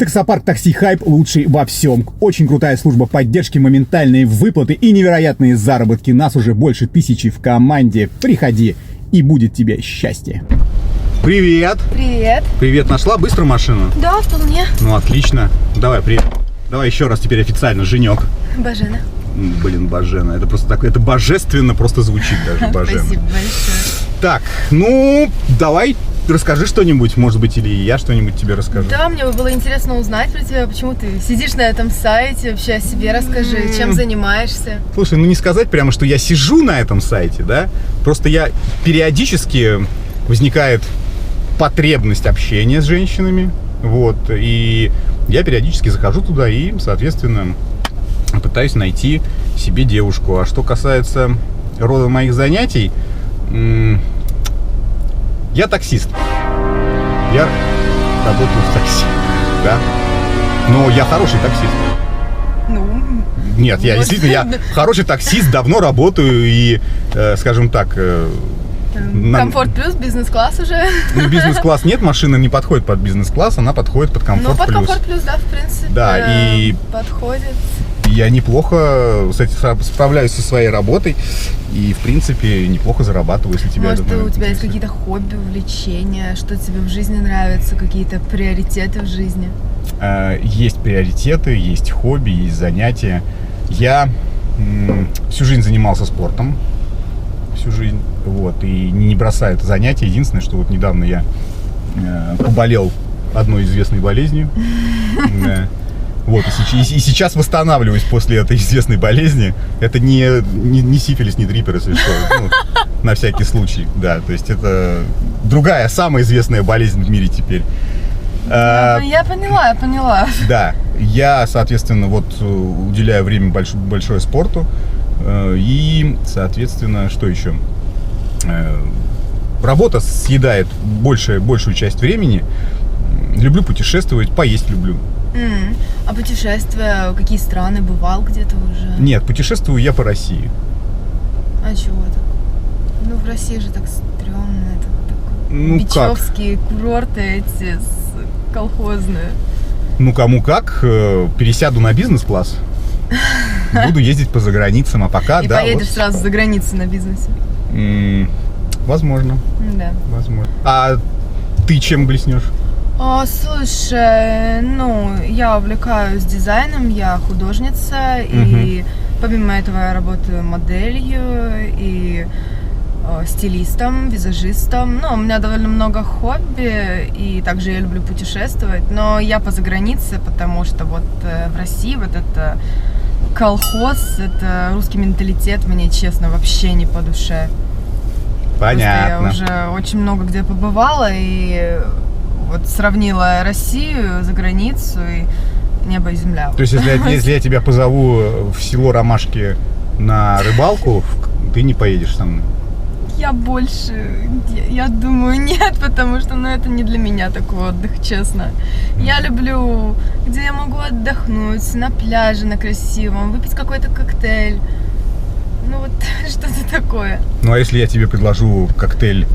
Таксопарк Такси Хайп лучший во всем. Очень крутая служба поддержки, моментальные выплаты и невероятные заработки. Нас уже больше 1000 в команде. Приходи, и будет тебе счастье. Привет! Привет! Привет, нашла быстро машину? Да, вполне. Ну, отлично. Давай, привет. Давай еще раз теперь официально, Женек. Бажена. Блин, Бажена. Это просто так, это божественно просто звучит даже, Бажена. Спасибо большое. Так, ну, давай расскажи что-нибудь, может быть, или я что-нибудь тебе расскажу. Да, мне было интересно узнать про тебя, почему ты сидишь на этом сайте, вообще о себе расскажи, чем занимаешься. Слушай, ну не сказать прямо, что я сижу на этом сайте, да, просто я периодически возникает потребность общения с женщинами, вот, и я периодически захожу туда и, соответственно, пытаюсь найти себе девушку. А что касается рода моих занятий, я таксист. Я работаю в такси, да. Но я хороший таксист. Ну... Нет, я действительно, я хороший таксист, давно работаю и, скажем так... Комфорт плюс, бизнес-класс уже. Ну, бизнес-класс нет, машина не подходит под бизнес-класс, она подходит под комфорт плюс. Ну, под комфорт плюс, да, в принципе, да, и подходит. Я неплохо справляюсь со своей работой и, в принципе, неплохо зарабатываю, если тебя это... Может, у тебя есть какие-то хобби, увлечения, что тебе в жизни нравится, какие-то приоритеты в жизни? Есть приоритеты, есть хобби, есть занятия. Я всю жизнь занимался спортом, всю жизнь, вот, и не бросаю это занятие. Единственное, что вот недавно я поболел одной известной болезнью. Вот, и сейчас восстанавливаюсь после этой известной болезни. Это не сифилис, не дрипер, если что. Ну, на всякий случай, да. То есть это другая, самая известная болезнь в мире теперь. Я поняла. Да, я, соответственно, вот уделяю время большое спорту. И, соответственно, что еще? Работа съедает большую часть времени. Люблю путешествовать, поесть люблю. А путешествия, какие страны, бывал где-то уже? Нет, путешествую я по России. А чего так? Ну, в России же так стрёмно, это Ну, бичевские курорты эти колхозные. Ну, кому как, пересяду на бизнес-класс, буду ездить по заграницам, а пока, и да. И поедешь вот... сразу за границу на бизнесе? Возможно. Да. Возможно. А ты чем блеснешь? Слушай, ну, я увлекаюсь дизайном, я художница, и помимо этого я работаю моделью и стилистом, визажистом. Ну, у меня довольно много хобби, и также я люблю путешествовать, но я по загранице, потому что вот в России вот это колхоз, это русский менталитет мне, честно, вообще не по душе. Понятно. Просто я уже очень много где побывала, и вот сравнила Россию, за границу, и небо и земля. То есть, если я тебя позову в село Ромашки на рыбалку, ты не поедешь со мной? Я думаю, нет, потому что, ну, это не для меня такой отдых, честно. Я люблю, где я могу отдохнуть, на пляже, на красивом, выпить какой-то коктейль. Ну, вот что-то такое. Ну, а если я тебе предложу коктейль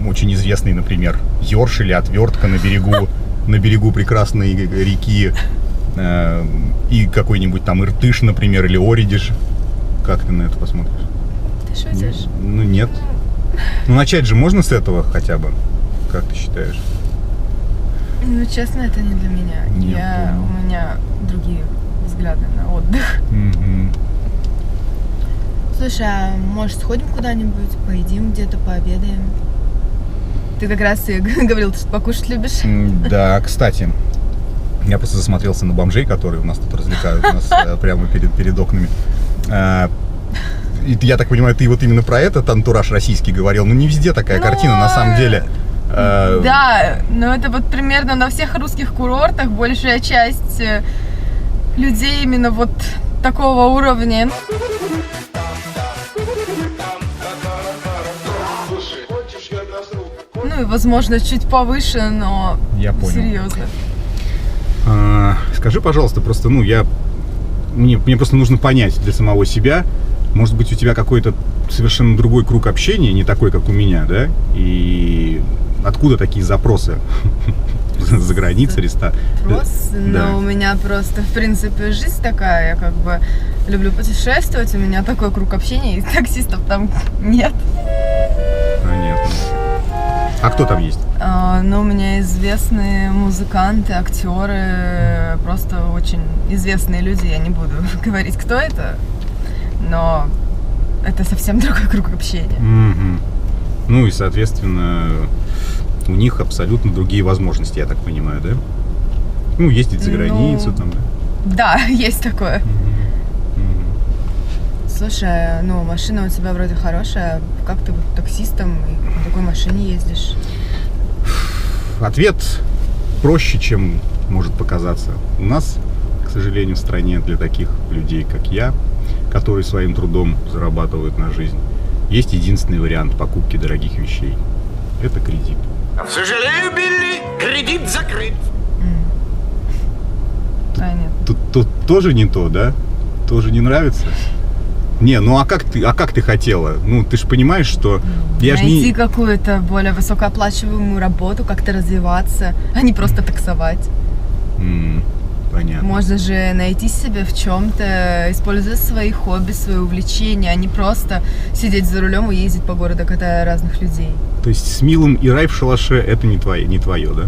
очень известный, например, Йорш или Отвертка на берегу прекрасной реки, и какой-нибудь там Иртыш, например, или Оридиш, как ты на это посмотришь? Ты шутишь? Ну, нет. Ну, начать же можно с этого хотя бы, как ты считаешь? Ну, честно, это не для меня. У меня другие взгляды на отдых. Слушай, а может сходим куда-нибудь, поедим где-то, пообедаем? Ты как раз и говорил, что покушать любишь. Да, кстати, я просто засмотрелся на бомжей, которые у нас тут развлекают нас прямо перед окнами. И я так понимаю, ты вот именно про этот антураж российский говорил. Ну, не везде такая картина, на самом деле. Да, но это вот примерно на всех русских курортах большая часть людей именно вот такого уровня. Ну и, возможно, чуть повыше, но я понял. Серьезно. Скажи, пожалуйста, просто, ну, мне просто нужно понять для самого себя, может быть, у тебя какой-то совершенно другой круг общения, не такой, как у меня, да? И откуда такие запросы за границей ресторан. Просто, Да. но у меня просто, в принципе, жизнь такая, я как бы люблю путешествовать, у меня такой круг общения, и таксистов там нет. Понятно. А кто там есть? Ну, у меня известные музыканты, актеры, просто очень известные люди, я не буду говорить, кто это, но это совсем другой круг общения. Мгм. Ну и, соответственно, у них абсолютно другие возможности, я так понимаю, да? Ну, ездить за границу там, да? Да, есть такое. Мгм. Мгм. Слушай, ну, машина у тебя вроде хорошая, как ты вот таксистом и на такой машине ездишь? Ответ проще, чем может показаться. У нас, к сожалению, в стране для таких людей, как я, которые своим трудом зарабатывают на жизнь, есть единственный вариант покупки дорогих вещей. Это кредит. К сожалению, Билли, кредит закрыт. Понятно. Тут тоже не то, да? Тоже не нравится? Не, ну а как ты хотела? Ну, ты же понимаешь, что я же Найти не... какую-то более высокооплачиваемую работу, как-то развиваться, а не просто таксовать. Понятно. Можно же найти себя в чем-то, используя свои хобби, свои увлечения, а не просто сидеть за рулем и ездить по городу, катая разных людей. То есть с милым и рай в шалаше это не твое, да?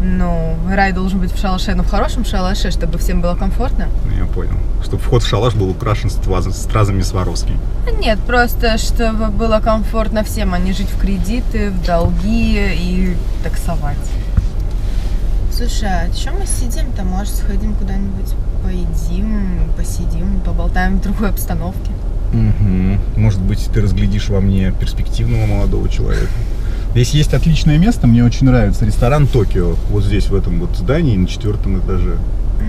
Ну, рай должен быть в шалаше, но в хорошем шалаше, чтобы всем было комфортно. Ну, я понял. Чтобы вход в шалаш был украшен стразами Сваровски. Нет, просто чтобы было комфортно всем, а не жить в кредиты, в долги и таксовать. Слушай, а чё мы сидим-то? Может, сходим куда-нибудь поедим, посидим, поболтаем в другой обстановке? Угу. Может быть, ты разглядишь во мне перспективного молодого человека. Здесь есть отличное место, мне очень нравится. Ресторан «Токио». Вот здесь, в этом вот здании, на 4-м этаже.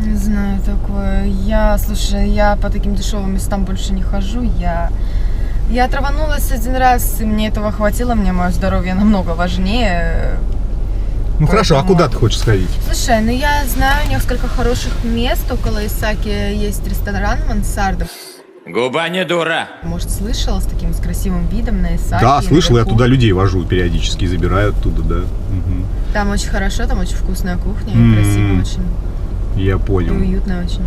Не знаю такое. Слушай, я по таким дешевым местам больше не хожу. Я траванулась один раз, и мне этого хватило. Мне мое здоровье намного важнее. Ну хорошо, а Поэтому- куда ты хочешь сходить? Слушай, ну я знаю несколько хороших мест. Около Исаки есть ресторан «Мансарда». Губа не дура. Может, слышала, с таким с красивым видом на Исаки? Да, слышал, я наверху. туда людей вожу периодически, забираю оттуда, да. Мгм. Там очень хорошо, там очень вкусная кухня, М. и красиво очень, Я и понял. уютно очень.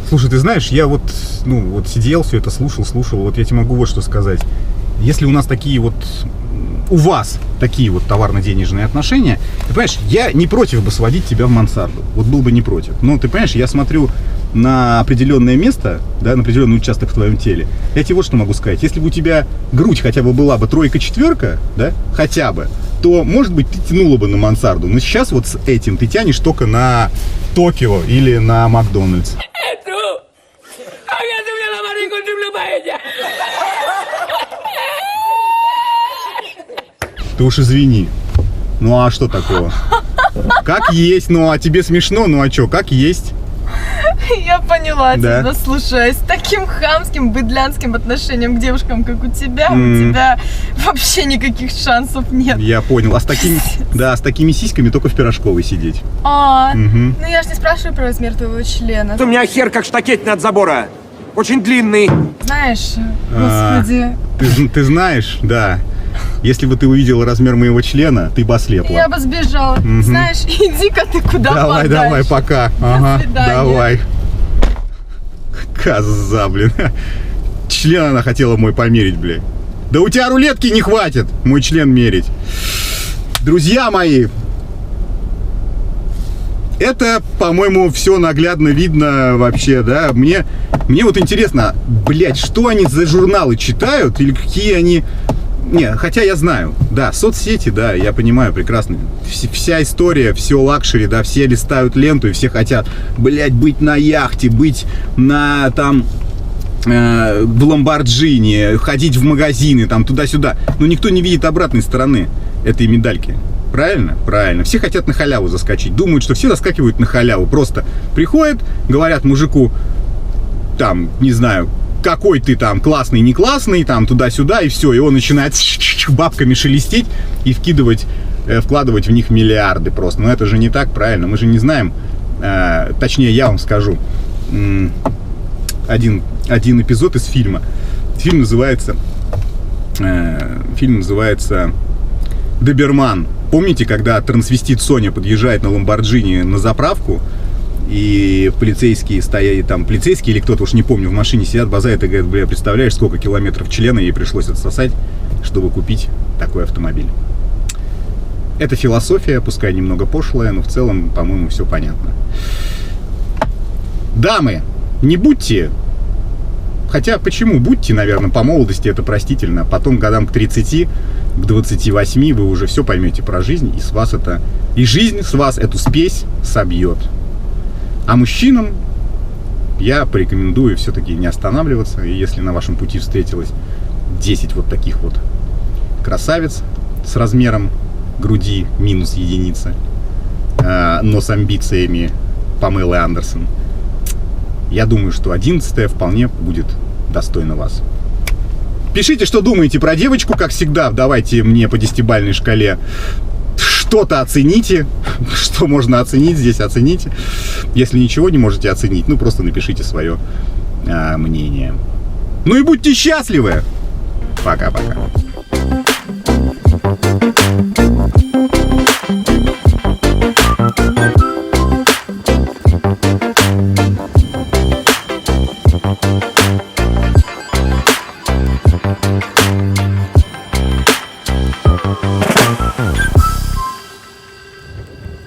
Слушай, ты знаешь, я вот сидел, все это слушал, вот я тебе могу вот что сказать. Если у нас такие вот, у вас такие вот товарно-денежные отношения, ты понимаешь, я не против бы сводить тебя в мансарду, вот был бы не против. Но ты понимаешь, я смотрю на определенное место, да, на определенный участок в твоем теле. Я тебе вот что могу сказать, если бы у тебя грудь хотя бы была бы 3-4, да, хотя бы, то, может быть, ты тянула бы на мансарду. Но сейчас вот с этим ты тянешь только на Токио или на Макдональдс. Ты уж извини. Ну а что такого? Как есть, ну а тебе смешно, ну а что, как есть? Я поняла Да. тебя, слушай, с таким хамским, быдлянским отношением к девушкам, как у тебя вообще никаких шансов нет. Я понял. А с такими, да, с такими сиськами только в пирожковой сидеть. Мгм. Ну я же не спрашиваю про размер твоего члена. У меня хер как штакетина от забора. Очень длинный. Знаешь, А, господи, Ты знаешь, да. Если бы ты увидела размер моего члена, ты бы ослепла. я бы сбежала. Мгм. Знаешь, иди-ка ты куда Давай, подальше. давай, пока. Ага, свидания. давай. Коза, блин. Член она хотела мой померить, блин. Да у тебя рулетки не хватит мой член мерить. Друзья мои, это, по-моему, все наглядно видно вообще, да. Мне вот интересно, блядь, что они за журналы читают или какие они... Не, хотя я знаю, да, соцсети, да, я понимаю прекрасно. Вся история, все лакшери, да, все листают ленту и все хотят, блядь, быть на яхте, быть на, там, в Ламборджини, ходить в магазины, там, туда-сюда. Но никто не видит обратной стороны этой медальки. Правильно? Правильно. Все хотят на халяву заскочить. Думают, что все заскакивают на халяву. Просто приходят, говорят мужику, там, не знаю, какой ты там классный, не классный, там, туда-сюда, и все. И он начинает бабками шелестеть и вкладывать в них миллиарды просто. Но это же не так, правильно. Мы же не знаем. Точнее, я вам скажу. Один эпизод из фильма. Фильм называется доберман. Помните, когда трансвестит Соня подъезжает на Ламборджини на заправку, и полицейские стоят, там, полицейские или кто-то, уж не помню, в машине сидят, базарят и говорят, бля, представляешь, сколько километров члена ей пришлось отсосать, чтобы купить такой автомобиль. Это философия, пускай немного пошлая, но в целом, по-моему, все понятно. Дамы, не будьте... Хотя, почему? Будьте, наверное, по молодости это простительно. Потом, годам к 30, к 28 вы уже все поймете про жизнь, и с вас это... И жизнь с вас эту спесь собьет. А мужчинам я порекомендую все-таки не останавливаться. И если на вашем пути встретилось 10 вот таких вот красавиц с размером груди минус единица, но с амбициями Памелы Андерсон, я думаю, что 11-я вполне будет достойна вас. Пишите, что думаете про девочку, как всегда. Давайте мне по 10-бальной шкале что-то оцените. Что можно оценить, здесь оцените. Если ничего не можете оценить, ну просто напишите свое мнение. Ну и будьте счастливы! Пока-пока.